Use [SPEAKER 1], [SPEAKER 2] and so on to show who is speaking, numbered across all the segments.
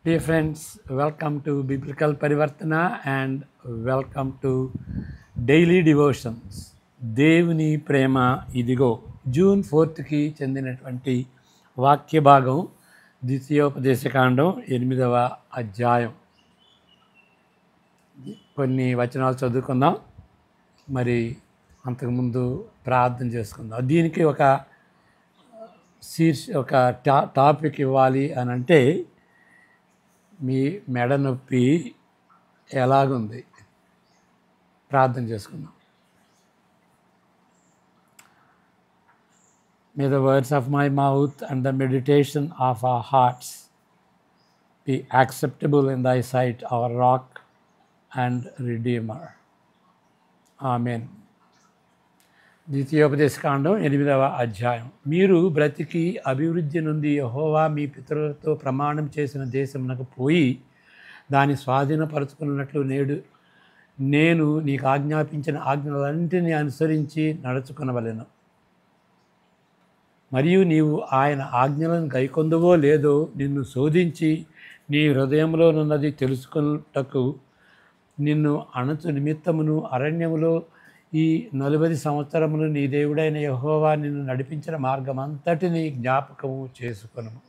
[SPEAKER 1] Dear friends, welcome to Biblical Parivartana and welcome to Daily Devotions. దేవుని ప్రేమ ఇదిగో June 4కి చెందినటువంటి వాక్య భాగం ద్వితీయోపదేశకాండం 8వ అధ్యాయం. కొన్ని వచనాలు చదువుకుందాం, మరి అంతకుముందు ప్రార్థన చేసుకుందాం. దీనికి ఒక టాపిక్ ఇవ్వాలి అని అంటే మీ మెడ నొప్పి ఎలాగుంది ప్రార్థన చేసుకుందాం. May the words of my mouth and the meditation of our hearts be acceptable in thy sight, our rock and redeemer. Amen. ద్వితీయోపదేశకాండం 8వ అధ్యాయం. మీరు బ్రతికి అభివృద్ధి నుండి యెహోవా మీ పితరులతో ప్రమాణం చేసిన దేశమునకు పోయి దాన్ని స్వాధీనపరచుకున్నట్లు నేను నీకు ఆజ్ఞాపించిన ఆజ్ఞలన్నింటినీ అనుసరించి నడుచుకొనవలెను. మరియు నీవు ఆయన ఆజ్ఞలను గైకొందువో లేదో నిన్ను శోధించి నీ హృదయంలోనున్నది తెలుసుకొనుటకు నిన్ను అణచు నిమిత్తమును అరణ్యములో ఈ 40 సంవత్సరములు నీ దేవుడైన యెహోవా నిన్ను నడిపించిన మార్గమంతటిని జ్ఞాపకము చేసుకొనుము.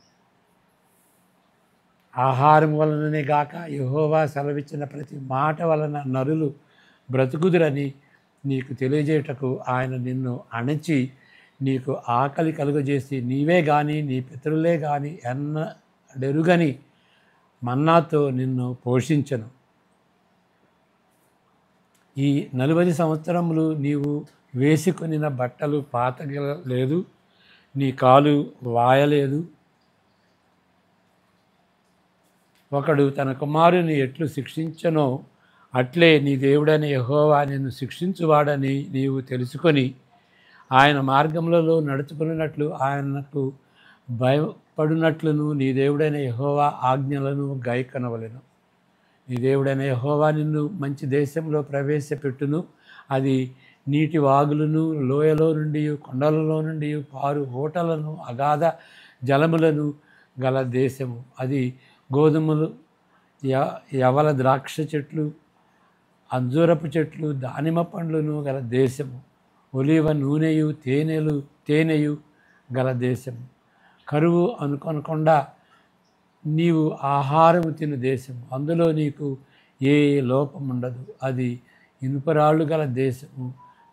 [SPEAKER 1] ఆహారం వలననే గాక యెహోవా సెలవిచ్చిన ప్రతి మాట వలన నరులు బ్రతుకుదురని నీకు తెలియజేయటకు ఆయన నిన్ను అణచి నీకు ఆకలి కలుగజేసి నీవే గాని నీ పితరులే గాని ఎన్నడెరుగని మన్నాతో నిన్ను పోషించను. ఈ 40 సంవత్సరములు నీవు వేసుకొనిన బట్టలు పాతగలేదు, నీ కాలు వాయలేదు. ఒకడు తన కుమారుని ఎట్లు శిక్షించనో అట్లే నీ దేవుడైన యెహోవా నిన్ను శిక్షించువాడని నీవు తెలుసుకొని ఆయన మార్గములలో నడుచుకున్నట్లు ఆయనకు భయపడినట్లును నీ దేవుడైన యెహోవా ఆజ్ఞలను గైకొనవలెను. నీ దేవుడైన యెహోవా నిన్ను మంచి దేశంలో ప్రవేశపెట్టును. అది నీటి వాగులను, లోయలో నుండి, కొండలలో నుండి పారు ఓటలను, అగాధ జలములను గల దేశము. అది గోధుమలు, యవల ద్రాక్ష చెట్లు, అంజూరపు చెట్లు, దానిమ్మ పండ్లను గల దేశము. ఒలివ నూనెయు తేనెయు గల దేశము. కరువు అనుకొనకుండా నీవు ఆహారము తిను దేశము. అందులో నీకు ఏ లోపం ఉండదు. అది ఇనుపరాళ్ళు గల దేశము.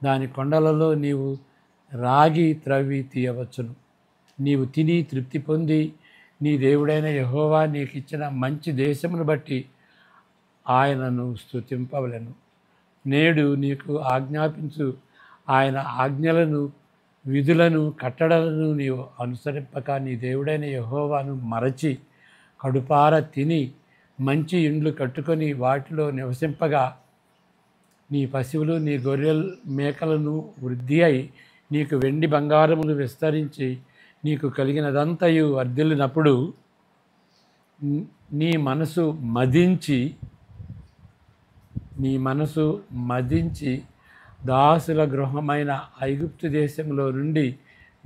[SPEAKER 1] దాని కొండలలో నీవు రాగి త్రవ్వి తీయవచ్చును. నీవు తిని తృప్తి పొంది నీ దేవుడైన యెహోవా నీకు ఇచ్చిన మంచి దేశమును బట్టి ఆయనను స్తుతింపవలెను. నేడు నీకు ఆజ్ఞాపించు ఆయన ఆజ్ఞలను, విధులను, కట్టడలను నీవు అనుసరింపక నీ దేవుడైన యెహోవాను మరచి కడుపార తిని మంచి ఇండ్లు కట్టుకొని వాటిలో నివసింపగా నీ పశువులు నీ గొర్రెల మేకలను వృద్ధి అయి నీకు వెండి బంగారములు విస్తరించి నీకు కలిగినదంతయు వర్ధిల్లినప్పుడు నీ మనసు మదించి దాసుల గృహమైన ఐగుప్తు దేశంలో నుండి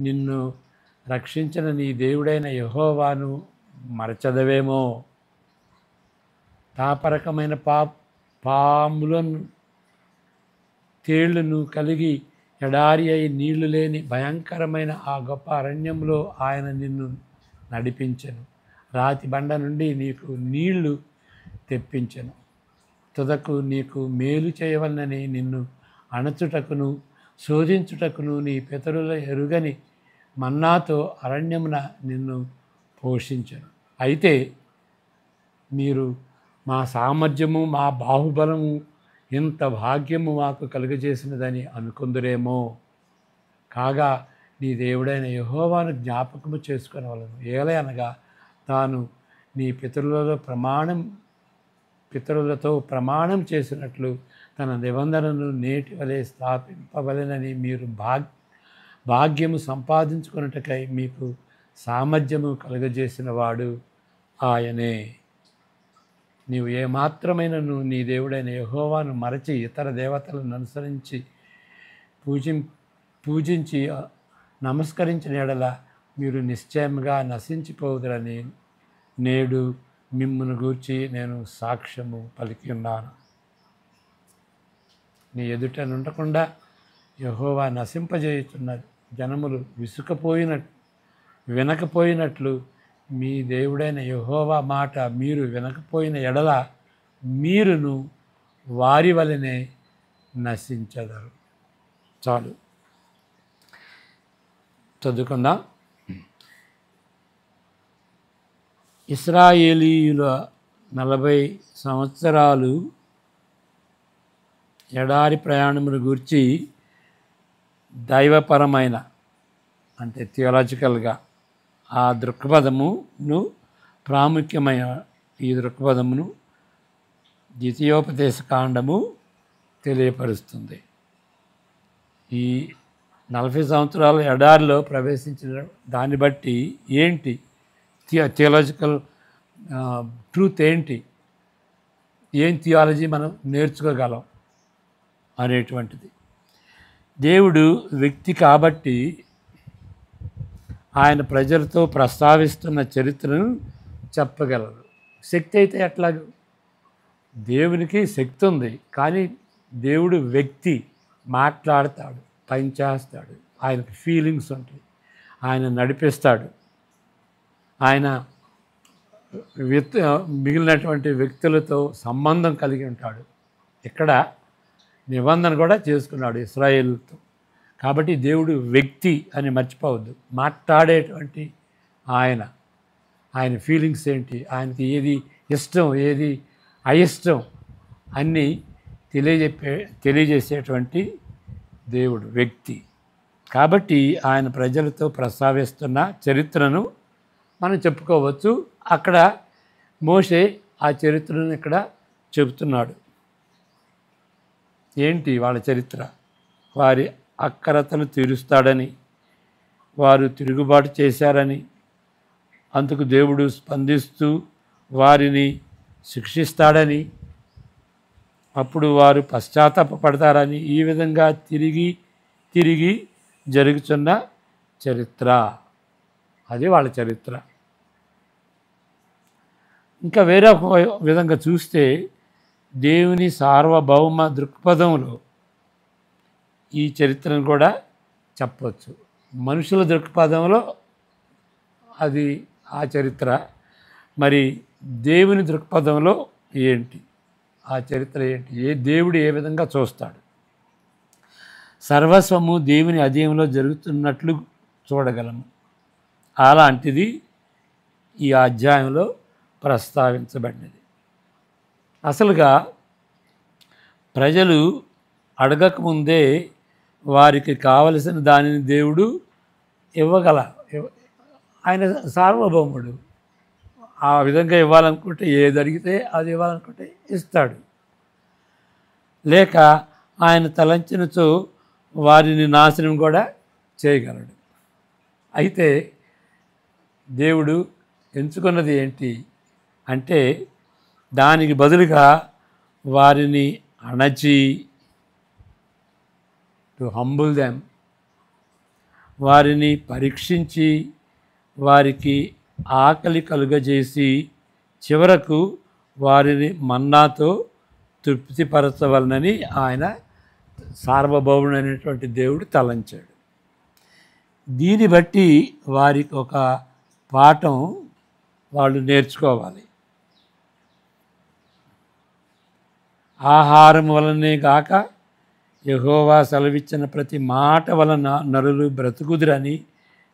[SPEAKER 1] నిన్ను రక్షించిన నీ దేవుడైన యెహోవాను మరచదవేమో. తాపరకమైన పాములను, తేళ్లను కలిగి ఎడారి అయి నీళ్లు లేని భయంకరమైన ఆ గొప్ప అరణ్యంలో ఆయన నిన్ను నడిపించెను. రాతి బండ నుండి నీకు నీళ్లు తెప్పించెను. తుదకు నీకు మేలు చేయవలనని నిన్ను అణచుటకును శోధించుటకును నీ పితరుల ఎరుగని మన్నాతో అరణ్యమున నిన్ను పోషించెను. అయితే మీరు మా సామర్థ్యము, మా బాహుబలము, ఇంత భాగ్యము మాకు కలుగజేసినదని అనుకుందురేమో. కాగా నీ దేవుడైన యెహోవాను జ్ఞాపకము చేసుకొనవలెను. ఏలయనగా తాను నీ పితరులతో ప్రమాణం చేసినట్లు తన నిబంధనను నేటి వలె స్థాపింపవలెనని మీరు భాగ్యము సంపాదించుకొనుటకై మీకు సామర్థ్యము కలుగజేసిన వాడు ఆయనే. నీవు ఏమాత్రమైనను నీ దేవుడైన యెహోవాను మరచి ఇతర దేవతలను అనుసరించి పూజించి నమస్కరించిన ఎడల మీరు నిశ్చయంగా నశించిపోదురని నేడు మిమ్మును గూర్చి నేను సాక్ష్యము పలికి ఉన్నాను. నీ ఎదుట నుండకుండా యెహోవా నశింపజేయుచున్నది. జనములు వినకపోయినట్లు మీ దేవుడైన యెహోవా మాట మీరు వినకపోయిన ఎడల మీరును వారి వలనే నశించెదరు. చాలు, చదువుకుందాం. ఇశ్రాయేలీయుల 40 సంవత్సరాలు ఎడారి ప్రయాణమును గూర్చి దైవపరమైన అంటే థియలాజికల్గా ఆ దృక్పథమును ప్రాముఖ్యమైన ఈ దృక్పథమును ద్వితీయోపదేశ కాండము తెలియపరుస్తుంది. ఈ 40 సంవత్సరాల ఎడారిలో ప్రవేశించిన దాన్ని బట్టి ఏంటి థియలాజికల్ ట్రూత్ ఏంటి, ఏం థియాలజీ మనం నేర్చుకోగలం అనేటువంటిది. దేవుడు వ్యక్తి కాబట్టి ఆయన ప్రజలతో ప్రస్తావిస్తున్న చరిత్రను చెప్పగలరు. శక్తి అయితే ఎట్లాగూ, దేవునికి శక్తి ఉంది, కానీ దేవుడు వ్యక్తి, మాట్లాడతాడు, పనిచేస్తాడు, ఆయనకు ఫీలింగ్స్ ఉంటాయి, ఆయన నడిపిస్తాడు, ఆయన మిగిలినటువంటి వ్యక్తులతో సంబంధం కలిగి ఉంటాడు. ఇక్కడ నిబంధన కూడా చేసుకున్నాడు ఇశ్రాయేలుతో. కాబట్టి దేవుడు వ్యక్తి అని మర్చిపోవద్దు. మాట్లాడేటువంటి ఆయన ఫీలింగ్స్ ఏంటి, ఆయనకి ఏది ఇష్టం ఏది అయిష్టం అన్నీ తెలియజేసేటువంటి దేవుడు వ్యక్తి. కాబట్టి ఆయన ప్రజలతో ప్రస్తావిస్తున్న చరిత్రను మనం చెప్పుకోవచ్చు. అక్కడ మోషే ఆ చరిత్రను ఇక్కడ చెబుతున్నాడు. ఏంటి వాళ్ళ చరిత్ర? వారి అక్కరతలు తీరుస్తాడని, వారు తిరుగుబాటు చేశారని, అందుకు దేవుడు స్పందిస్తూ వారిని శిక్షిస్తాడని, అప్పుడు వారు పశ్చాత్తాపపడతారని, ఈ విధంగా తిరిగి జరుగుతున్న చరిత్ర. అది వాళ్ళ చరిత్ర. ఇంకా వేరొక విధంగా చూస్తే దేవుని సార్వభౌమ దృక్పథంలో ఈ చరిత్రను కూడా చెప్పవచ్చు. మనుషుల దృక్పథంలో అది ఆ చరిత్ర. మరి దేవుని దృక్పథంలో ఏంటి ఆ చరిత్ర ఏంటి? దేవుడు ఏ విధంగా చూస్తాడు? సర్వస్వము దేవుని అధీనంలో జరుగుతున్నట్లు చూడగలము. అలాంటిది ఈ అధ్యాయంలో ప్రస్తావించబడినది. అసలుగా ప్రజలు అడగకముందే వారికి కావలసిన దానిని దేవుడు ఆయన సార్వభౌముడు. ఆ విధంగా ఇవ్వాలనుకుంటే, ఏది అడిగితే అది ఇవ్వాలనుకుంటే ఇస్తాడు. లేక ఆయన తలంచినచో వారిని నాశనం కూడా చేయగలడు. అయితే దేవుడు ఎంచుకున్నది ఏంటి అంటే, దానికి బదులుగా వారిని అణచి, టు హంబుల్ దెమ్, వారిని పరీక్షించి వారికి ఆకలి కలుగజేసి చివరకు వారిని మన్నాతో తృప్తిపరచవలనని ఆయన సార్వభౌముడైనటువంటి దేవుడు తలంచాడు. దీన్ని బట్టి వారికి ఒక పాఠం వాళ్ళు నేర్చుకోవాలి. ఆహారం వలనే గాక యెహోవా సెలవిచ్చిన ప్రతి మాట వలన నరులు బ్రతుకుదురని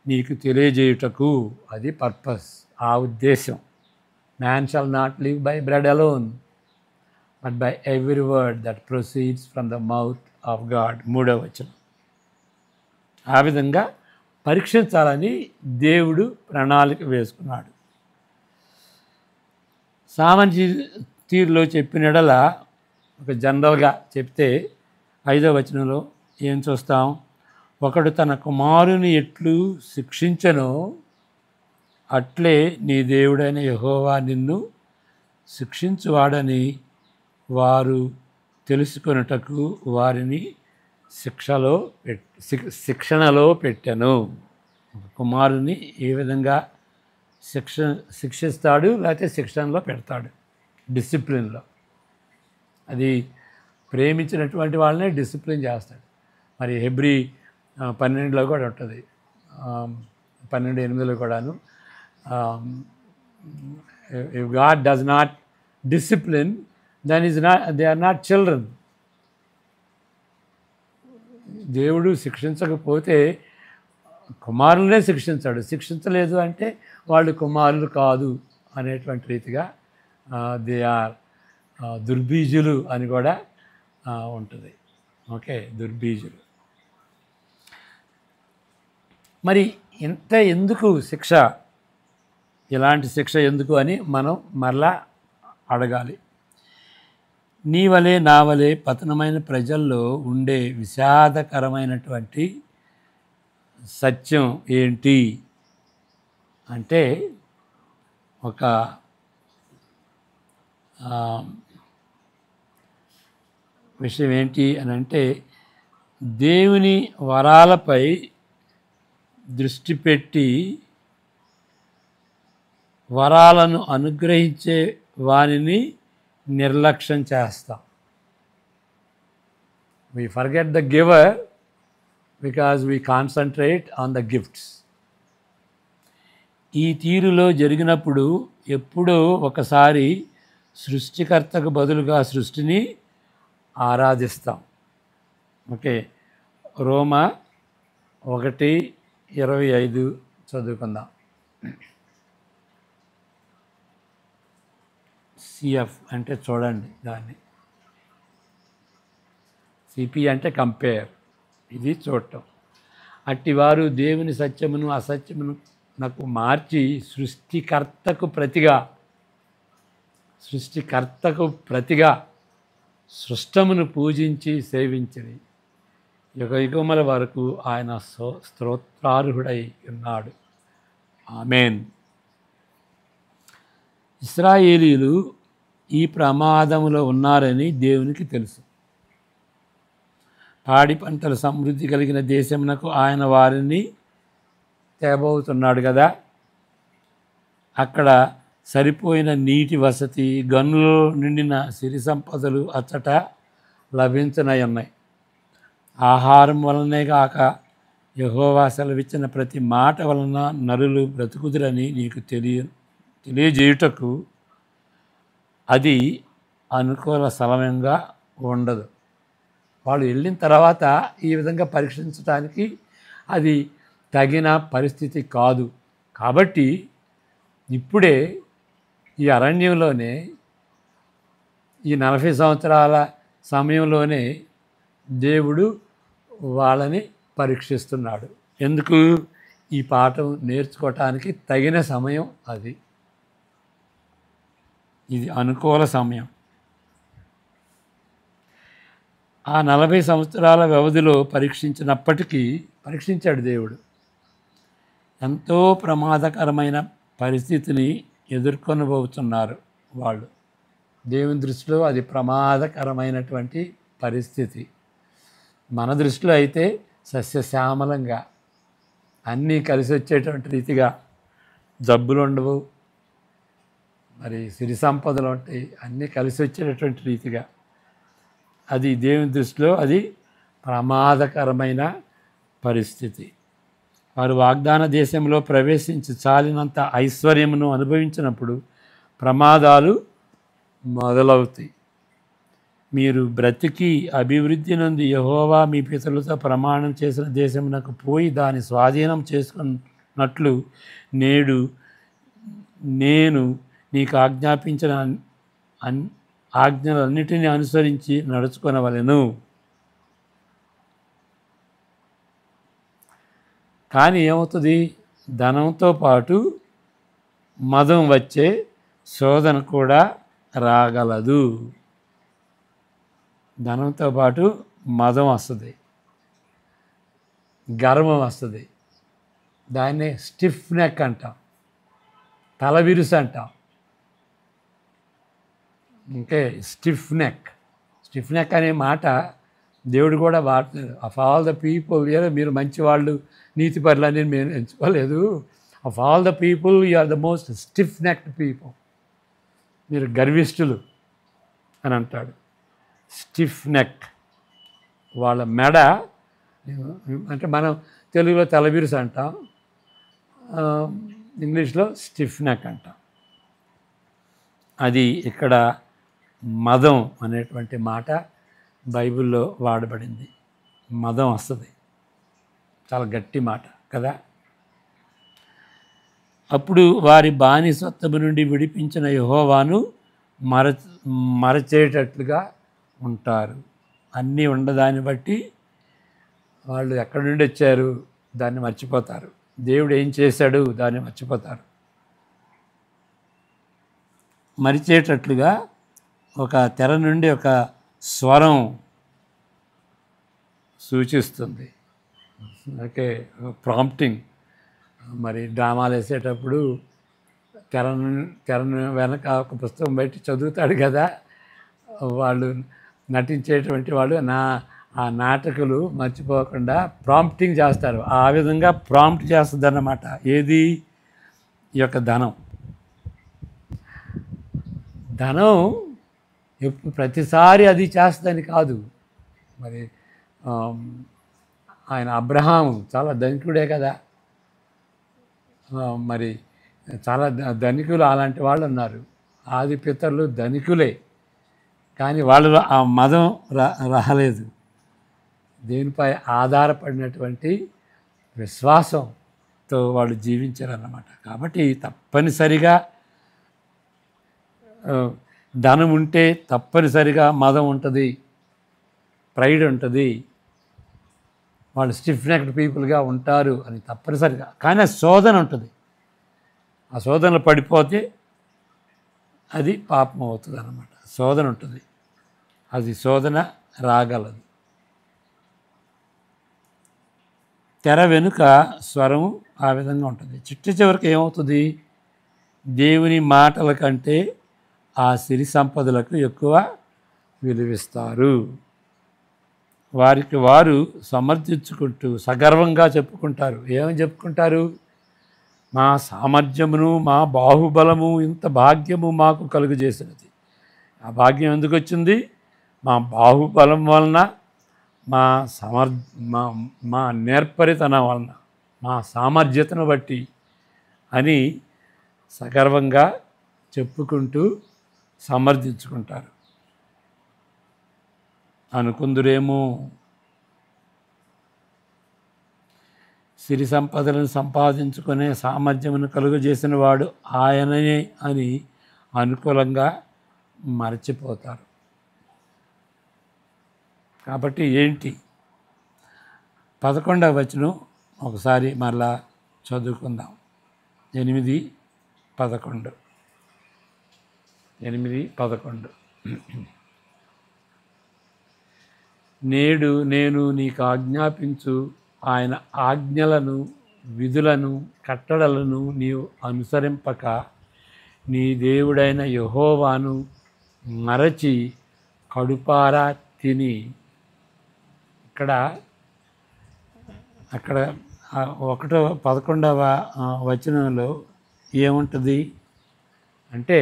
[SPEAKER 1] నీకు తెలియజేయుటకు. అది పర్పస్, ఆ ఉద్దేశం. Man shall not live by bread alone but by every word that proceeds from the mouth of God. 3వ వచనం. ఆ విధంగా పరీక్షించాలని దేవుడు ప్రణాళిక వేసుకున్నాడు. సామాన్య తీరులో చెప్పినడల, ఒక జనరల్గా చెప్తే 5వ వచనంలో ఏం చూస్తాం? ఒకడు తన కుమారుని ఎట్లు శిక్షించనో అట్లే నీ దేవుడైన యెహోవా నిన్ను శిక్షించువాడని వారు తెలుసుకొనుటకు వారిని శిక్షణలో పెట్టెను. కుమారుని ఏ విధంగా శిక్షిస్తాడు, లేకపోతే శిక్షణలో పెడతాడు, డిసిప్లిన్లో. అది ప్రేమించినటువంటి వాళ్ళనే డిసిప్లిన్ చేస్తాడు. మరి హెబ్రీ 12లో కూడా ఉంటుంది, 12:8 కూడాను, if God does not discipline, then they are not children. దేవుడు శిక్షించకపోతే కుమారులనే శిక్షించాడు, శిక్షించలేదు అంటే వాళ్ళు కుమారులు కాదు అనేటువంటి రీతిగా దే ఆర్ దుర్బీజులు అని కూడా ఉంటుంది. ఓకే, దుర్బీజులు. మరి ఇంత ఎందుకు శిక్ష, ఇలాంటి శిక్ష ఎందుకు అని మనం మరలా అడగాలి. నీ వలె నా వలె పతనమైన ప్రజల్లో ఉండే విషాదకరమైనటువంటి సత్యం ఏంటి అంటే, ఒక విషయం ఏంటి అని అంటే, దేవుని వరాలపై దృష్టి పెట్టి వరాలను అనుగ్రహించే వారిని నిర్లక్ష్యం చేస్తాం. We forget the giver because we concentrate on the gifts. ఈ తీరులో జరిగినప్పుడు ఎప్పుడో ఒకసారి సృష్టికర్తకు బదులుగా సృష్టిని ఆరాధిస్తాం. ఓకే, రోమా 1:25 చదువుకుందాం. సిఎఫ్ అంటే చూడండి, దాన్ని సిపి అంటే కంపేర్, ఇది చూడటం. అట్టివారు దేవుని సత్యమును అసత్యమును నాకు మార్చి సృష్టికర్తకు ప్రతిగా సృష్టమును పూజించి సేవించిరి. యుగయుగముల వరకు ఆయన స్తోత్రార్హుడై ఉన్నాడు. ఆమేన్. ఇశ్రాయేలీయులు ఈ ప్రమాదములో ఉన్నారని దేవునికి తెలుసు. పాడి పంటల సమృద్ధి కలిగిన దేశమునకు ఆయన వారిని తేబోతున్నాడు కదా. అక్కడ సరిపోయిన నీటి వసతి, గనులలో నిండిన సిరి సంపదలు అచ్చట లభించనయున్నాయి. ఆహారం వలనే కాక యెహోవా సెలవిచ్చిన ప్రతి మాట వలన నరులు బ్రతుకుదురని నీకు తెలియజేయుటకు అది అనుకూల స్థలంగా ఉండదు. వాళ్ళు వెళ్ళిన తర్వాత ఈ విధంగా పరీక్షించడానికి అది తగిన పరిస్థితి కాదు. కాబట్టి ఇప్పుడే ఈ అరణ్యంలోనే ఈ 40 సంవత్సరాల సమయంలోనే దేవుడు వాళ్ళని పరీక్షిస్తున్నాడు. ఎందుకు? ఈ పాఠం నేర్చుకోవటానికి తగిన సమయం అది. ఇది అనుకూల సమయం. ఆ 40 సంవత్సరాల వ్యవధిలో పరీక్షించాడు దేవుడు. ఎంతో ప్రమాదకరమైన పరిస్థితిని ఎదుర్కొనబోతున్నారు వాళ్ళు. దేవుని దృష్టిలో అది ప్రమాదకరమైనటువంటి పరిస్థితి. మన దృష్టిలో అయితే సస్యశ్యామలంగా అన్నీ కలిసి వచ్చేటువంటి రీతిగా, జబ్బులు ఉండవు, మరి సిరి సంపదలు ఉంటాయి, అన్నీ కలిసి వచ్చేటటువంటి రీతిగా. అది దేవుని దృష్టిలో అది ప్రమాదకరమైన పరిస్థితి. వారు వాగ్దాన దేశంలో ప్రవేశించి చాలినంత ఐశ్వర్యమును అనుభవించినప్పుడు ప్రమాదాలు మొదలవుతాయి. మీరు బ్రతికి అభివృద్ధి నుండి యెహోవా మీ పితరులతో ప్రమాణం చేసిన దేశమునకు పోయి దాని స్వాధీనం చేసుకున్నట్లు నేడు నేను నీకు ఆజ్ఞాపించిన ఆజ్ఞలన్నిటినీ అనుసరించి నడుచుకొనవలెను. కానీ ఏమవుతుంది? ధనంతో పాటు మదం వచ్చే శోధన కూడా రాగలదు. ధనంతో పాటు మదం వస్తుంది, గర్వం వస్తుంది. దాన్నే స్టిఫ్ నెక్ అంటాం, తలవిరుసు అంటాం. ఇంకే స్టిఫ్ నెక్ అనే మాట దేవుడు కూడా వాడుతున్నాడు. ఆఫ్ ఆల్ ద పీపుల్, మీరు మంచివాళ్ళు నీతిపరులని మేము ఎంచుకోలేదు, of all the people you are the most stiff necked people. మీరు గర్విష్ఠులు అని అంటాడు. స్టిఫ్ నెక్, వాళ్ళ మెడ అంటే మనం తెలుగులో తలబిరుసు అంటాం, ఇంగ్లీష్లో స్టిఫ్ నెక్ అంటాం. అది ఇక్కడ మదం అనేటువంటి మాట బైబిల్లో వాడబడింది. మదం వస్తుంది, చాలా గట్టి మాట కదా. అప్పుడు వారి బానిసత్వము నుండి విడిపించిన యెహోవాను మరచేటట్లుగా ఉంటారు. అన్నీ ఉండదాన్ని బట్టి వాళ్ళు ఎక్కడి నుండి వచ్చారు దాన్ని మర్చిపోతారు. దేవుడు ఏం చేశాడు దాన్ని మర్చిపోతారు. మరిచేటట్లుగా ఒక తెర నుండి ఒక స్వరం సూచిస్తుంది. Okay, prompting. మరి డ్రామాలు వేసేటప్పుడు తెర వెనక ఒక పుస్తకం బయట చదువుతాడు కదా, వాళ్ళు నటించేటువంటి వాళ్ళు ఆ నాటకులు మర్చిపోకుండా ప్రాంప్టింగ్ చేస్తారు. ఆ విధంగా ప్రాంప్ట్ చేస్తుంది అన్నమాట. ఏది? ఈ యొక్క ధనం ప్రతిసారి అది చేస్తుందని కాదు. మరి ఆయన అబ్రహాము చాలా ధనికుడే కదా, మరి చాలా ధనికులు అలాంటి వాళ్ళు ఉన్నారు. ఆది పితరులు ధనికులే, కానీ వాళ్ళు ఆ మదం రాలేదు. దేనిపై ఆధారపడినటువంటి విశ్వాసంతో వాళ్ళు జీవించారన్నమాట. కాబట్టి తప్పనిసరిగా ధనం ఉంటే తప్పనిసరిగా మదం ఉంటుంది, ప్రైడ్ ఉంటుంది, వాళ్ళు స్టిఫ్ నెక్డ్ పీపుల్గా ఉంటారు అని తప్పనిసరిగా. కానీ ఆ శోధన ఉంటుంది. ఆ శోధనలో పడిపోతే అది పాపం అవుతుంది అన్నమాట. శోధన ఉంటుంది, అది శోధన రాగలదు. తెర వెనుక స్వరం ఆ విధంగా ఉంటుంది. చివరికి ఏమవుతుంది? దేవుని మాటల కంటే ఆ సిరి సంపదలకు ఎక్కువ విలువిస్తారు. వారికి వారు సమర్థించుకుంటూ సగర్వంగా చెప్పుకుంటారు. ఏమని చెప్పుకుంటారు? మా సామర్థ్యమును మా బాహుబలము ఇంత భాగ్యము మాకు కలుగజేసినది. ఆ భాగ్యం ఎందుకు వచ్చింది? మా బాహుబలం వలన, మా నేర్పరితనం వలన, మా సామర్థ్యతను బట్టి అని సగర్వంగా చెప్పుకుంటూ సమర్థించుకుంటారు. అనుకుందురేమో సిరి సంపదలను సంపాదించుకునే సామర్థ్యమును కలుగజేసిన వాడు ఆయననే అని అనుకూలంగా మరచిపోతారు. కాబట్టి ఏంటి? 11వ వచనం ఒకసారి మరలా చదువుకుందాం. 8:11 నేడు నేను నీకు ఆజ్ఞాపించు ఆయన ఆజ్ఞలను, విధులను, కట్టడలను నీవు అనుసరింపక నీ దేవుడైన యెహోవాను మరచి కడుపారా తిని. అక్కడ 11వ వచనంలో ఏముంటుంది అంటే,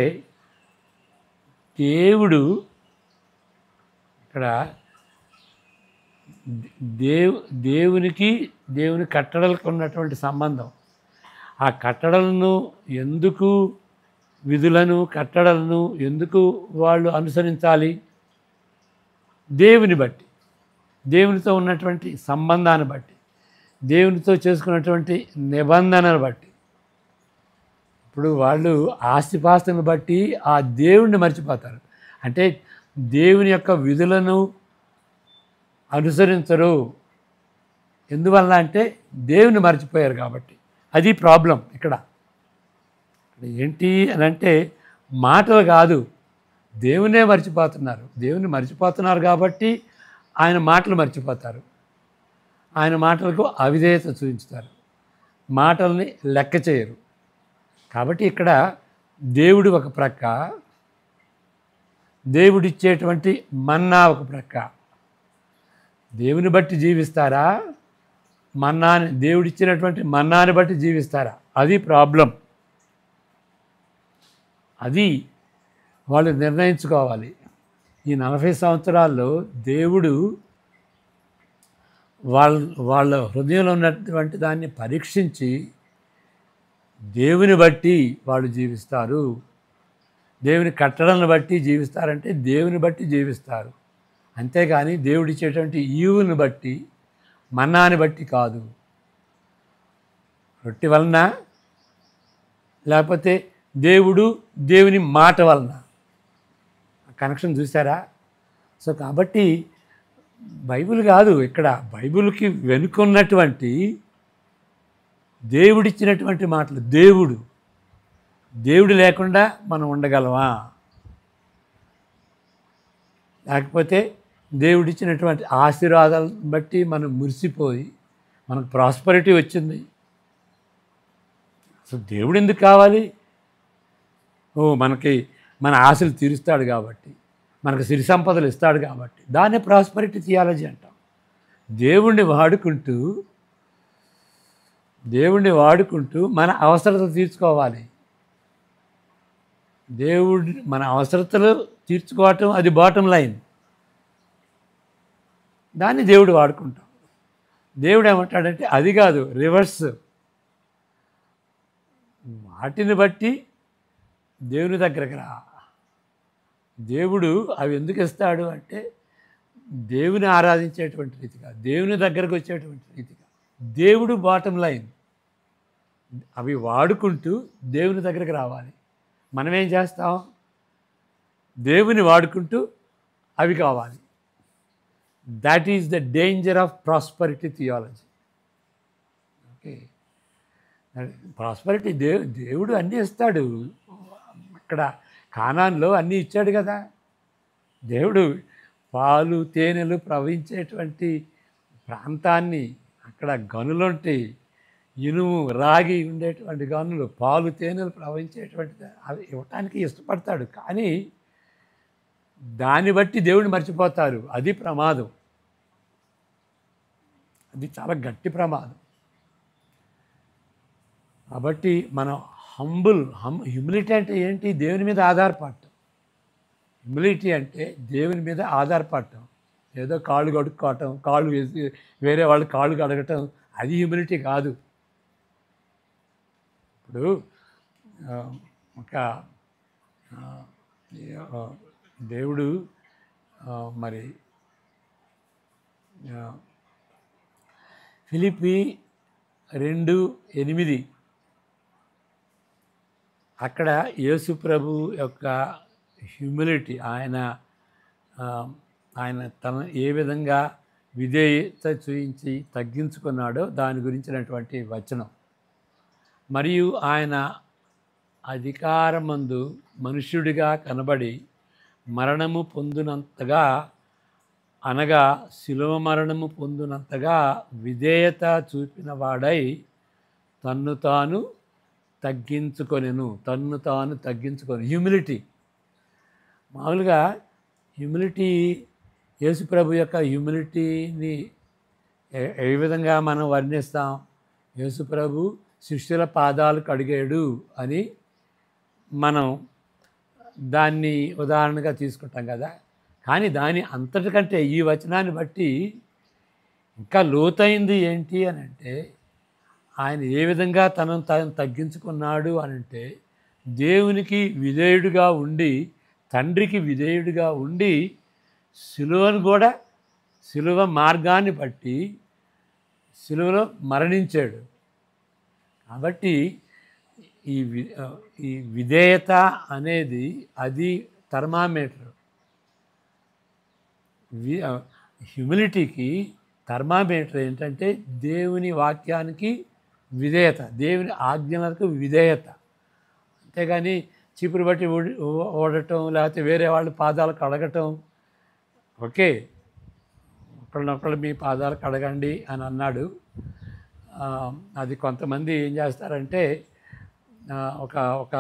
[SPEAKER 1] ఇక్కడ దేవుని కట్టడలకు ఉన్నటువంటి సంబంధం, ఆ కట్టడలను ఎందుకు, విధులను కట్టడలను ఎందుకు వాళ్ళు అనుసరించాలి? దేవుని బట్టి, దేవునితో ఉన్నటువంటి సంబంధాన్ని బట్టి, దేవునితో చేసుకున్నటువంటి నిబంధనను బట్టి. ఇప్పుడు వాళ్ళు ఆస్తిపాస్తులను బట్టి ఆ దేవుణ్ణి మర్చిపోతారు. అంటే దేవుని యొక్క విధులను అనుసరించరు. ఎందువల్ల అంటే దేవుని మర్చిపోయారు కాబట్టి. అది ప్రాబ్లం ఇక్కడ. ఏంటి అని అంటే మాటలు కాదు, దేవునే మర్చిపోతున్నారు. దేవుని మర్చిపోతున్నారు కాబట్టి ఆయన మాటలు మర్చిపోతారు. ఆయన మాటలకు అవిధేయత చూపించుతారు, మాటల్ని లెక్క చేయరు. కాబట్టి ఇక్కడ దేవుడు ఒక ప్రక్క, దేవుడిచ్చేటువంటి మన్నా ఒక ప్రక్క. దేవుని బట్టి జీవిస్తారా? మన్నాని దేవుడిచ్చినటువంటి మన్నాని బట్టి జీవిస్తారా? అది ప్రాబ్లం. అది వాళ్ళు నిర్ణయించుకోవాలి. ఈ 40 సంవత్సరాల్లో దేవుడు వాళ్ళ హృదయంలో ఉన్నటువంటి దాన్ని పరీక్షించి దేవుని బట్టి వాళ్ళు జీవిస్తారు. దేవుని కట్టడలను బట్టి జీవిస్తారంటే దేవుని బట్టి జీవిస్తారు. అంతేగాని దేవుడిచ్చేటువంటి ఈవుని బట్టి, మన్నాని బట్టి కాదు. రొట్టె వలన, లేకపోతే దేవుని మాట వలన. కనెక్షన్ చూసారా? సో కాబట్టి బైబిల్ కాదు ఇక్కడ, బైబిల్కి వెనుకున్నటువంటి దేవుడిచ్చినటువంటి మాటలు. దేవుడు లేకుండా మనం ఉండగలమా? లేకపోతే దేవుడిచ్చినటువంటి ఆశీర్వాదాలను బట్టి మనం మురిసిపోయి మనకు ప్రాస్పరిటీ వచ్చింది. సో దేవుడు ఎందుకు కావాలి? మనకి మన ఆశలు తీరుస్తాడు కాబట్టి, మనకు సిరి సంపదలు ఇస్తాడు కాబట్టి. దాన్నే ప్రాస్పరిటీ థియాలజీ అంటాం. దేవుణ్ణి వాడుకుంటూ మన అవసరతలు తీర్చుకోవాలి. మన అవసరతలు తీర్చుకోవటం అది బాటం లైన్. దాన్ని దేవుడు వాడుకుంటాం. దేవుడు ఏమంటాడంటే అది కాదు, రివర్స్. వాటిని బట్టి దేవుని దగ్గరకు రా. దేవుడు అవి ఎందుకు ఇస్తాడు అంటే దేవుని ఆరాధించేటువంటి రీతిగా, దేవుని దగ్గరకు వచ్చేటువంటి రీతిగా. దేవుడు బాటం లైన్. అవి వాడుకుంటూ దేవుని దగ్గరకు రావాలి. మనం ఏం చేస్తాం? దేవుని వాడుకుంటూ అవి కావాలి. That is the danger of prosperity theology. Okay, prosperity దేవుడు అన్నీ ఇస్తాడు. అక్కడ కానాన్లో అన్నీ ఇచ్చాడు కదా. దేవుడు పాలు తేనెలు ప్రవహించేటువంటి ప్రాంతాన్ని, అక్కడ గనులుంటే ఇనుము రాగి ఉండేటువంటి గనులు, పాలు తేనెలు ప్రవహించేటువంటి అవి ఇవ్వటానికి ఇష్టపడతాడు. కానీ దాన్ని బట్టి దేవుడిని మర్చిపోతారు. అది ప్రమాదం. అది చాలా గట్టి ప్రమాదం. కాబట్టి మనం హ్యూమిలిటీ అంటే ఏంటి? దేవుని మీద ఆధారపడటం. హ్యూమిలిటీ అంటే దేవుని మీద ఆధారపడటం. ఏదో కాళ్ళు కడుక్కోవటం, కాళ్ళు వేసి వేరే వాళ్ళు కాళ్ళు కడగటం, అది హ్యూమిలిటీ కాదు. ఇప్పుడు ఒక దేవుడు మరి ఫిలిప్పీ 2:8 అక్కడ యేసు ప్రభు యొక్క హ్యూమిలిటీ, ఆయన తన ఏ విధంగా విధేయత చూయించి తగ్గించుకున్నాడో దాని గురించినటువంటి వచనం. మరియు ఆయన అధికారమందు మనుష్యుడిగా కనబడి మరణము పొందినంతగా, అనగా శిలువ మరణము పొందినంతగా విధేయత చూపిన వాడై తన్ను తాను తగ్గించుకొని హ్యూమిలిటీ. మామూలుగా హ్యూమిలిటీ, యేసు ప్రభు యొక్క హ్యూమిలిటీని ఏ విధంగా మనం వర్ణిస్తాం? యేసు ప్రభు శిష్యుల పాదాలు కడిగాడు అని మనం దాన్ని ఉదాహరణగా తీసుకుంటాం కదా. కానీ దాని అంతటికంటే ఈ వచనాన్ని బట్టి ఇంకా లోతైంది ఏంటి అని అంటే, ఆయన ఏ విధంగా తనను తాను తగ్గించుకున్నాడు అని అంటే, దేవునికి విధేయుడిగా ఉండి, తండ్రికి విధేయుడిగా ఉండి, శిలువ మార్గాన్ని బట్టి శిలువలో మరణించాడు. కాబట్టి ఈ విధేయత అనేది అది థర్మామీటర్. హ్యూమిలిటీకి థర్మామీటర్ ఏంటంటే దేవుని వాక్యానికి విధేయత, దేవుని ఆజ్ఞలకు విధేయత. అంతేగాని చీపురు బట్టి ఓడటం, లేకపోతే వేరే వాళ్ళ పాదాలు కడగటం. ఓకే, ఒకళ్ళనొకళ్ళు మీ పాదాలు కడగండి అని అన్నాడు. అది కొంతమంది ఏం చేస్తారంటే ఒక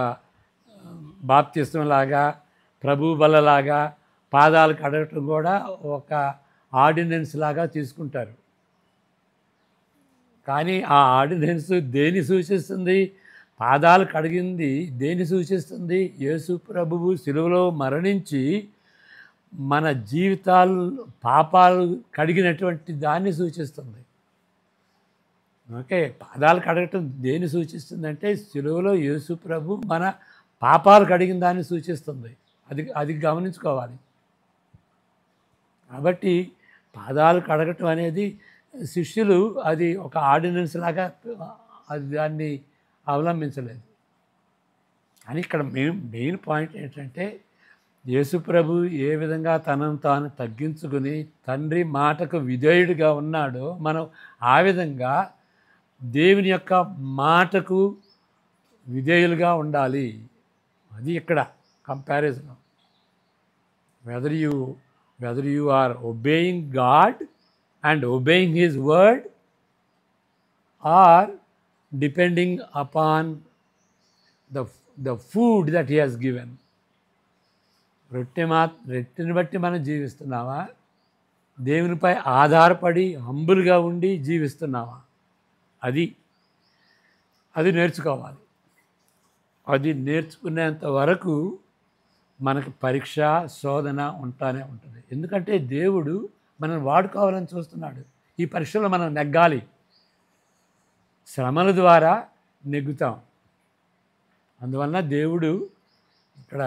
[SPEAKER 1] బాప్తిస్తం లాగా, ప్రభు బలలాగా పాదాలు కడగటం కూడా ఒక ఆర్డినెన్స్ లాగా తీసుకుంటారు. కానీ ఆ ఆర్డినెన్స్ దేన్ని సూచిస్తుంది? పాదాలు కడిగింది దేన్ని సూచిస్తుంది? యేసు ప్రభువు సిలువలో మరణించి మన జీవితాలు పాపాలు కడిగినటువంటి దాన్ని సూచిస్తుంది. ఓకే, పాదాలు కడగటం దేన్ని సూచిస్తుందంటే సిలువలో యేసు ప్రభు మన పాపాలు కడిగిన దాన్ని సూచిస్తుంది. అది గమనించుకోవాలి. కాబట్టి పాదాలు కడగటం అనేది శిష్యులు అది ఒక ఆర్డినెన్స్ లాగా అది దాన్ని అవలంబించలేదు. కానీ ఇక్కడ మెయిన్ పాయింట్ ఏంటంటే యేసుప్రభు ఏ విధంగా తనను తాను తగ్గించుకుని తండ్రి మాటకు విధేయుడిగా ఉన్నాడో మనం ఆ విధంగా దేవుని యొక్క మాటకు విధేయులుగా ఉండాలి. అది ఇక్కడ comparison. Whether you are obeying God and obeying his word or depending upon the food that he has given. రొట్టెని బట్టి మనం జీవిస్తున్నావా? దేవునిపై ఆధారపడి హంబుల్గా ఉండి జీవిస్తున్నావా? అది నేర్చుకోవాలి. అది నేర్చుకునేంత వరకు మనకు పరీక్ష శోధన ఉంటానే ఉంటుంది. ఎందుకంటే దేవుడు మనం వాడుకోవాలని చూస్తున్నాడు. ఈ పరీక్షలో మనం నెగ్గాలి. శ్రమల ద్వారా నెగ్గుతాం. అందువలన దేవుడు ఇక్కడ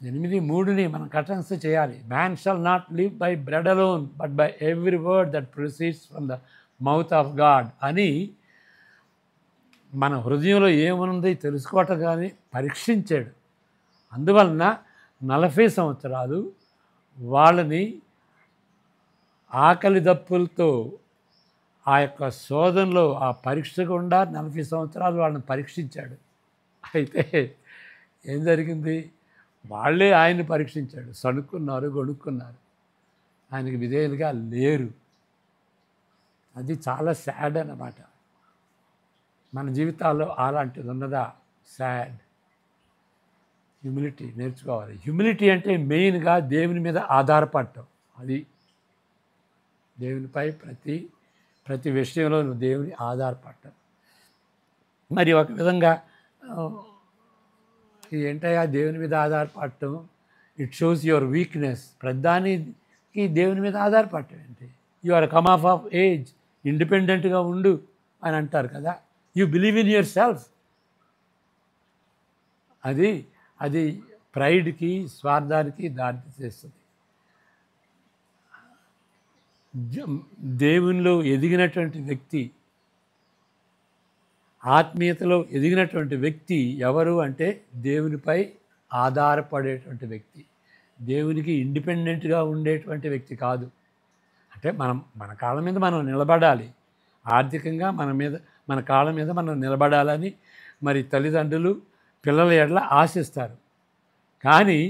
[SPEAKER 1] 8:3 మనం కటన్స్ చేయాలి. Man shall not live by bread alone but by every word that proceeds from the mouth of God అని మన హృదయంలో ఏముంది తెలుసుకోవటం కానీ పరీక్షించాడు. అందువలన 40 సంవత్సరాలు వాళ్ళని ఆకలి దప్పులతో ఆ యొక్క శోధనలో ఆ పరీక్ష గుండా 40 సంవత్సరాలు వాళ్ళని పరీక్షించాడు. అయితే ఏం జరిగింది? వాళ్ళే ఆయన్ని పరీక్షించాడు. సణుక్కున్నారు, గొణుక్కున్నారు, ఆయనకి విధేయులుగా లేరు. అది చాలా సాడ్ అన్నమాట. మన జీవితాల్లో అలాంటిది ఉన్నదా? సాడ్. హ్యూమిలిటీ నేర్చుకోవాలి. హ్యూమిలిటీ అంటే మెయిన్గా దేవుని మీద ఆధారపడటం. అది దేవునిపై ప్రతి విషయంలో నువ్వు దేవుని ఆధారపడటం. మరి ఒక విధంగా ఏంటయ్యా దేవుని మీద ఆధారపడటం? It shows your weakness. ప్రతిదానికి దేవుని మీద ఆధారపడటం ఏంటి? You are come of age, ఇండిపెండెంట్గా ఉండు అని అంటారు కదా. You believe in yourself. అది ప్రైడ్కి, స్వార్థానికి దారి చేస్తుంది. దేవునిలో ఎదిగినటువంటి వ్యక్తి, ఆత్మీయతలో ఎదిగినటువంటి వ్యక్తి ఎవరు అంటే దేవునిపై ఆధారపడేటువంటి వ్యక్తి, దేవునికి ఇండిపెండెంట్గా ఉండేటువంటి వ్యక్తి కాదు. అంటే మన కాళ్ళ మీద మనం నిలబడాలి. ఆర్థికంగా మన కాళ్ళ మీద మనం నిలబడాలని మరి తల్లిదండ్రులు పిల్లల ఎడల ఆశిస్తారు. కానీ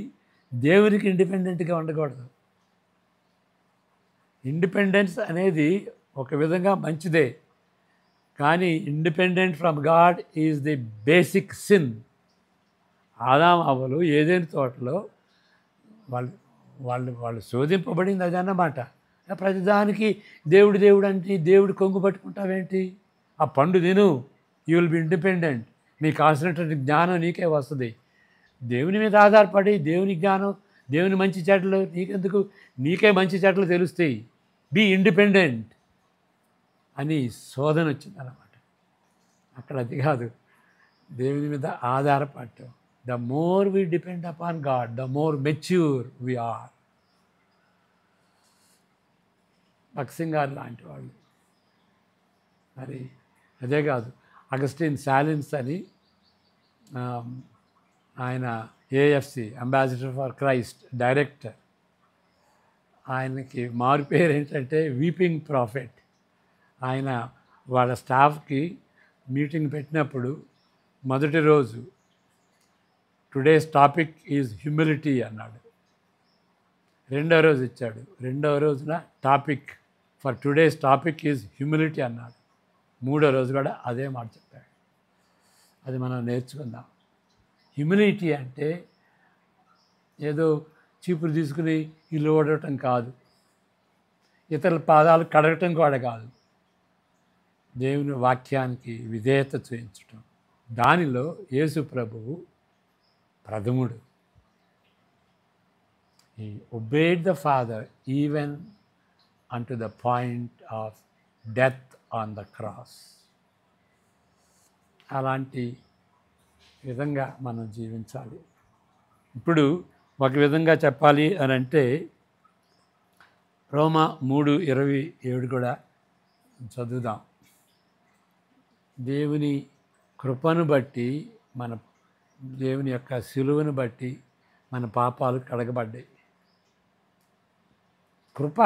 [SPEAKER 1] దేవునికి ఇండిపెండెంట్గా ఉండకూడదు. ఇండిపెండెన్స్ అనేది ఒక విధంగా మంచిదే, కానీ independent from God is the basic sin. ఆదాము హవ్వలు ఏదైనా తోటలో వాళ్ళు శోధింపబడింది అదన్నమాట. ప్రతిదానికి దేవుడు అంటే దేవుడు కొంగు పట్టుకుంటావేంటి? ఆ పండు తిను, యూ విల్ బి ఇండిపెండెంట్. నీకు కావాల్సినటువంటి జ్ఞానం నీకే వస్తుంది. దేవుని మీద ఆధారపడి దేవుని జ్ఞానం, దేవుని మంచి చెడ్డలు నీకెందుకు? నీకే మంచి చెడ్డలు తెలుస్తాయి. బీ ఇండిపెండెంట్ అని శోధన వచ్చిందన్నమాట. అక్కడ అది కాదు, దేవుని మీద ఆధారపడటం. The more we depend upon God, the more mature we are. భక్సింగ్ గారు లాంటి వాళ్ళు. మరి అదే కాదు, అగస్టిన్ సాలిన్స్ అని ఆయన AFC ambassador for Christ director. ఆయనకి మారు పేరు ఏంటంటే వీపింగ్ ప్రాఫెట్. ఆయన వాళ్ళ స్టాఫ్కి మీటింగ్ పెట్టినప్పుడు మొదటి రోజు టుడేస్ టాపిక్ ఈజ్ హ్యూమిలిటీ అన్నాడు. రెండో రోజు ఇచ్చాడు. రెండవ రోజున topic for today's topic is humility అన్నాడు. మూడో రోజు కూడా అదే మాట చెప్పాడు. అది మనం నేర్చుకుందాం. హ్యూమిలిటీ అంటే ఏదో చీపురు తీసుకుని ఇల్లు ఓడటం కాదు, ఇతరుల పాదాలు కడగటం కూడా కాదు. దేవుని వాక్యానికి విధేయత చూపించటం, దానిలో యేసు ప్రభువు ప్రథముడు. He obeyed the Father even unto the point of death on the cross. అలాంటి విధంగా మనం జీవించాలి. ఇప్పుడు ఒక విధంగా చెప్పాలి అని అంటే రోమా 3:27 కూడా చదువుదాం. దేవుని కృపను బట్టి దేవుని యొక్క సిలువను బట్టి మన పాపాలు కడగబడ్డాయి. కృప,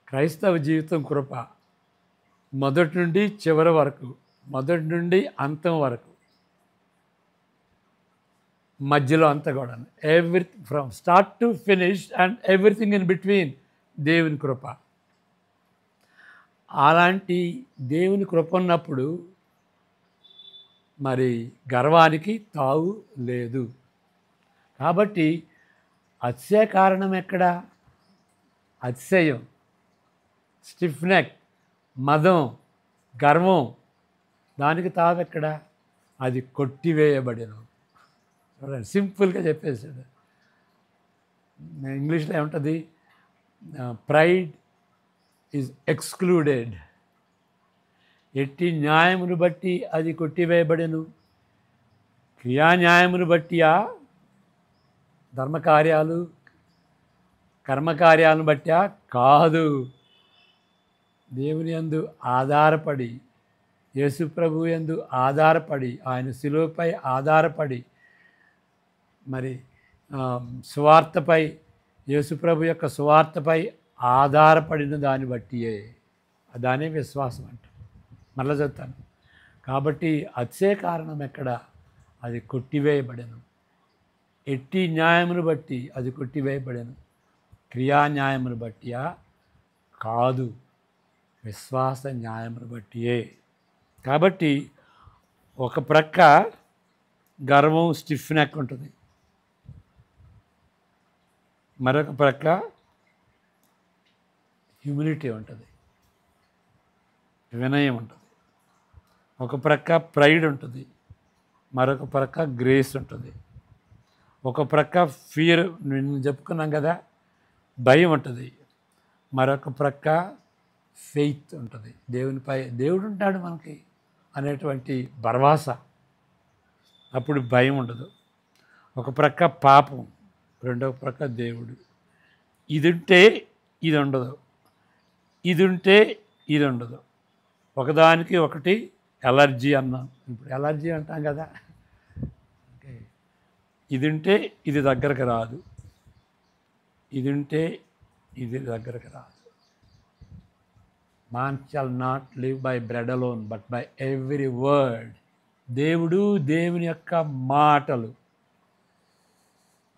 [SPEAKER 1] క్రైస్తవ జీవితం కృప. మొదటి నుండి చివరి వరకు, మొదటి నుండి అంతం వరకు, మధ్యలో అంతా కూడా from start to finish and everything in between దేవుని కృప. అలాంటి దేవుని కృప ఉన్నప్పుడు మరి గర్వానికి తావు లేదు. కాబట్టి అతిశయ కారణం ఎక్కడ? అతిశయం, స్టిఫ్ నెక్, మదం, గర్వం, దానికి తావెక్కడ? అది కొట్టివేయబడిన. చూడండి, సింపుల్గా చెప్పేసాడు. ఇంగ్లీష్లో ఏముంటుంది? Pride is excluded. ఎట్టి న్యాయమును బట్టి అది కొట్టివేయబడెను. క్రియాన్యాయమును బట్టియా? ధర్మకార్యాలు, కర్మకార్యాలను బట్టా? కాదు. దేవుని యందు ఆధారపడి, యేసు ప్రభువు యందు ఆధారపడి, ఆయన శిలువపై ఆధారపడి, మరి సువార్తపై, యేసు ప్రభు యొక్క సువార్తపై ఆధారపడిన దాన్ని బట్టియే. దానే విశ్వాసం అంట. మళ్ళా చెప్తాను. కాబట్టి అతిశయ కారణం ఎక్కడ? అది కొట్టివేయబడెను. ఎట్టి న్యాయమును బట్టి అది కొట్టివేయబడెను. క్రియాన్యాయమును బట్టియా? కాదు, విశ్వాస న్యాయమును బట్టియే. కాబట్టి ఒక ప్రక్క గర్వం, స్టిఫ్ నెక్ ఉంటుంది, మరొక ప్రక్క హ్యూమిలిటీ ఉంటుంది, వినయం ఉంటుంది. ఒక ప్రక్క ప్రైడ్ ఉంటుంది, మరొక ప్రక్క గ్రేస్ ఉంటుంది. ఒక ప్రక్క ఫియర్, నేను చెప్పుకున్నాం కదా, భయం ఉంటుంది. మరొక ప్రక్క ఫెయిత్ ఉంటుంది, దేవునిపై దేవుడు ఉంటాడు మనకి అనేటువంటి భరవాస. అప్పుడు భయం ఉండదు. ఒక ప్రక్క పాపం, రెండవ ప్రక్క దేవుడు. ఇది ఉంటే ఇది ఉండదు, ఇది ఉంటే ఇది ఉండదు. ఒకదానికి ఒకటి ఎలర్జీ అన్నాం. ఇప్పుడు ఎలర్జీ అంటాం కదా. ఓకే, ఇది ఉంటే ఇది దగ్గరకు రాదు, ఇది ఉంటే ఇది దగ్గరకు రాదు. Man shall not live by bread alone, but by every word. దేవుడు, దేవుని యొక్క మాటలు.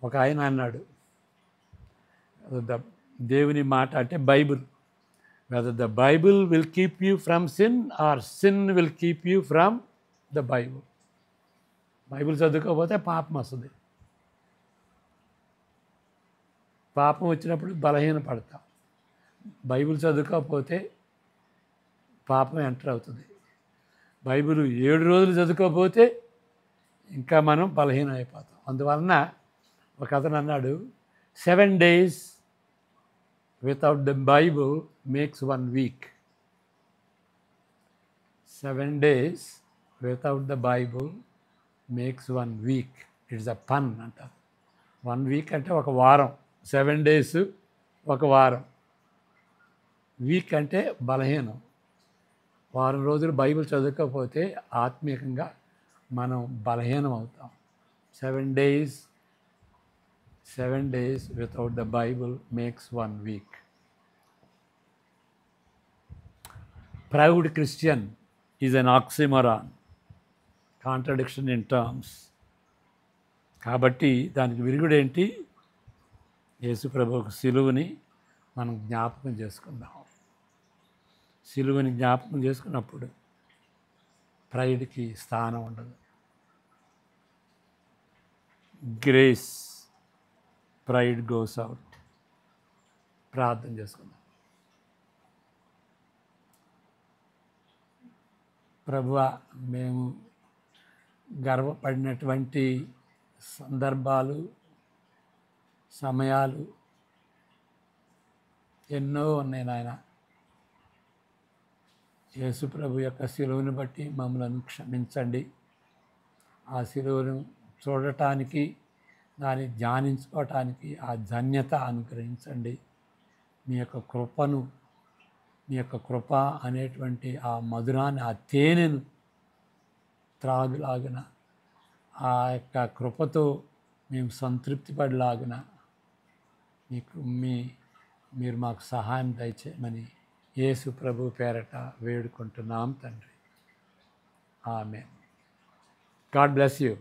[SPEAKER 1] ఒక ఆయన అన్నాడు, దేవుని మాట అంటే Bible. whether the Bible will keep you from sin or sin will keep you from the Bible. Bible చదువుకోకపోతే పాపం వస్తుంది. పాపం వచ్చినప్పుడు బలహీన పడతాం. బైబిల్ చదువుకోకపోతే పాపం ఎంటర్ అవుతుంది. బైబిల్ 7 రోజులు చదువుకోకపోతే ఇంకా మనం బలహీనం అయిపోతాం. అందువలన ఒక అతను అన్నాడు, 7 days without the Bible makes 1 week. 7 days without the Bible makes 1 week. It's a pun అంటారు. 1 week అంటే ఒక వారం. 7 days ఒక వారం. వీక్ అంటే బలహీనం. వారం రోజులు బైబిల్ చదవకపోతే ఆత్మీయంగా మనం బలహీనం అవుతాం. 7 days without the Bible makes 1 week. Proud Christian is an oxymoron, contradiction in terms. కాబట్టి దానికి విరుగుడేంటి? యేసు ప్రభువుకు సిలువని మనం జ్ఞాపకం చేసుకుందాం. సిలువని జ్ఞాపకం చేసుకున్నప్పుడు ప్రైడ్కి స్థానం ఉండదు. Grace, pride goes out. ప్రార్థన చేసుకుందాం. ప్రభువా, మేము గర్వపడినటువంటి సందర్భాలు, సమయాలు ఎన్నో ఉన్నాయి నాయన. యేసు ప్రభు యొక్క శిలువను బట్టి మమ్మల్ని క్షమించండి. ఆ శిలువను చూడటానికి, దాన్ని ధ్యానించుకోవటానికి ఆ ధన్యత అనుగ్రహించండి. మీ యొక్క కృపను, మీ యొక్క కృప అనేటువంటి ఆ మధురాన్ని, ఆ తేనెను త్రాగులాగున, ఆ యొక్క కృపతో మేము సంతృప్తి పడేలాగున మీరు మాకు సహాయం దయచేయమని యేసు ప్రభు పేరట వేడుకుంటున్నాం తండ్రి. ఆమేన్. God bless you.